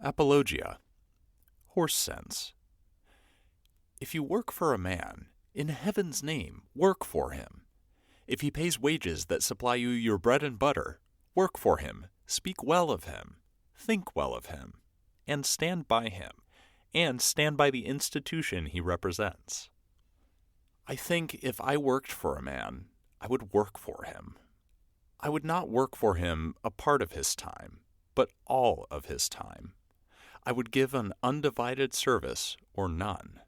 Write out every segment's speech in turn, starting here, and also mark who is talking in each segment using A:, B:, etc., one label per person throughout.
A: Apologia. Horse sense. If you work for a man, in heaven's name, work for him. If he pays wages that supply you your bread and butter, work for him, speak well of him, think well of him, and stand by him, and stand by the institution he represents. I think if I worked for a man, I would work for him. I would not work for him a part of his time, but all of his time. I would give an undivided service or none.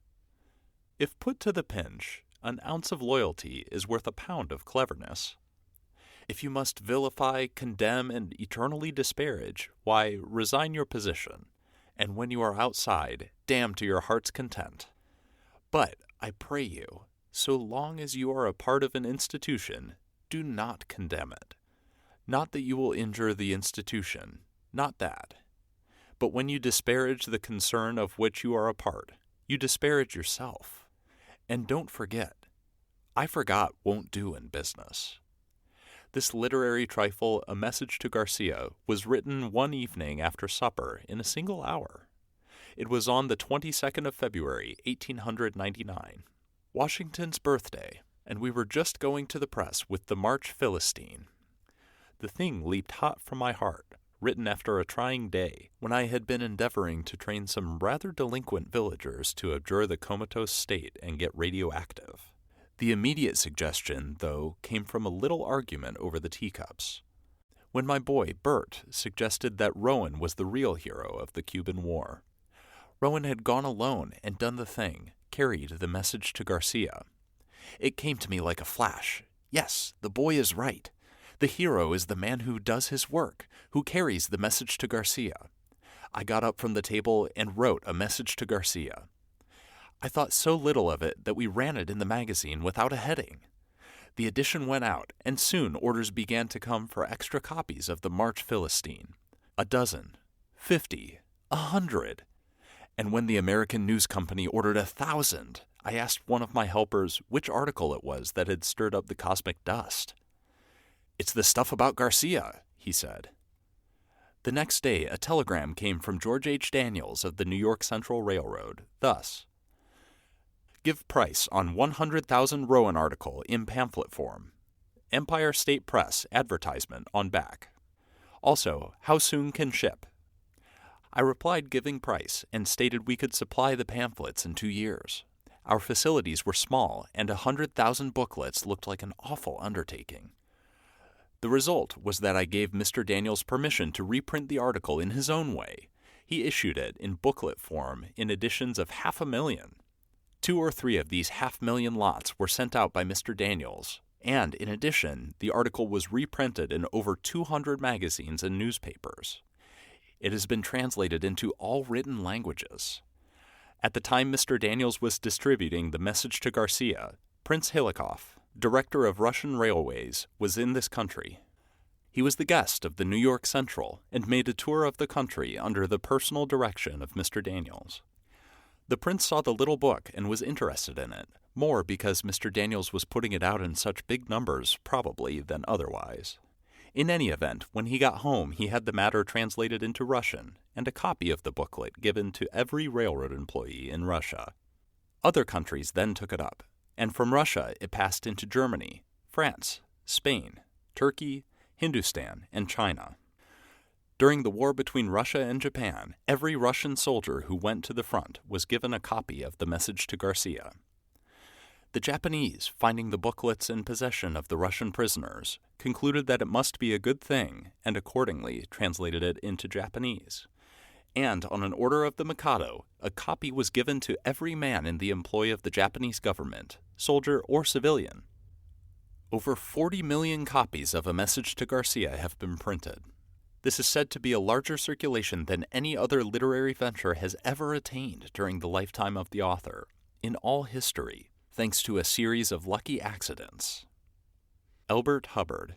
A: If put to the pinch, an ounce of loyalty is worth a pound of cleverness. If you must vilify, condemn, and eternally disparage, why, resign your position, and when you are outside, damn to your heart's content. But, I pray you, so long as you are a part of an institution, do not condemn it. Not that you will injure the institution, not that. But when you disparage the concern of which you are a part, you disparage yourself. And don't forget, I forgot won't do in business. This literary trifle, A Message to Garcia, was written one evening after supper in a single hour. It was on the 22nd of February, 1899, Washington's birthday, and we were just going to the press with the March Philistine. The thing leaped hot from my heart, written after a trying day, when I had been endeavoring to train some rather delinquent villagers to abjure the comatose state and get radioactive. The immediate suggestion, though, came from a little argument over the teacups. When my boy, Bert, suggested that Rowan was the real hero of the Cuban War. Rowan had gone alone and done the thing, carried the message to Garcia. It came to me like a flash. Yes, the boy is right. The hero is the man who does his work, who carries the message to Garcia. I got up from the table and wrote A Message to Garcia. I thought so little of it that we ran it in the magazine without a heading. The edition went out, and soon orders began to come for extra copies of the March Philistine. 12, 50, 100. And when the American News Company ordered 1,000, I asked one of my helpers which article it was that had stirred up the cosmic dust. "It's the stuff about Garcia," he said. The next day a telegram came from George H. Daniels of the New York Central Railroad, thus: "Give price on 100,000 Rowan article in pamphlet form. Empire State Press advertisement on back. Also, how soon can ship?" I replied giving price and stated we could supply the pamphlets in 2 years. Our facilities were small, and 100,000 booklets looked like an awful undertaking. The result was that I gave Mr. Daniels permission to reprint the article in his own way. He issued it in booklet form in editions of 500,000. 2 or 3 of these 500,000 lots were sent out by Mr. Daniels, and in addition, the article was reprinted in over 200 magazines and newspapers. It has been translated into all written languages. At the time Mr. Daniels was distributing the message to Garcia, Prince Hilikoff, director of Russian railways, was in this country. He was the guest of the New York Central and made a tour of the country under the personal direction of Mr. Daniels. The prince saw the little book and was interested in it, more because Mr. Daniels was putting it out in such big numbers, probably, than otherwise. In any event, when he got home, he had the matter translated into Russian and a copy of the booklet given to every railroad employee in Russia. Other countries then took it up, and from Russia it passed into Germany, France, Spain, Turkey, Hindustan, and China. During the war between Russia and Japan, every Russian soldier who went to the front was given a copy of the message to Garcia. The Japanese, finding the booklets in possession of the Russian prisoners, concluded that it must be a good thing and accordingly translated it into Japanese. And on an order of the Mikado, a copy was given to every man in the employ of the Japanese government, soldier or civilian. Over 40 million copies of A Message to Garcia have been printed. This is said to be a larger circulation than any other literary venture has ever attained during the lifetime of the author, in all history, thanks to a series of lucky accidents. Elbert Hubbard.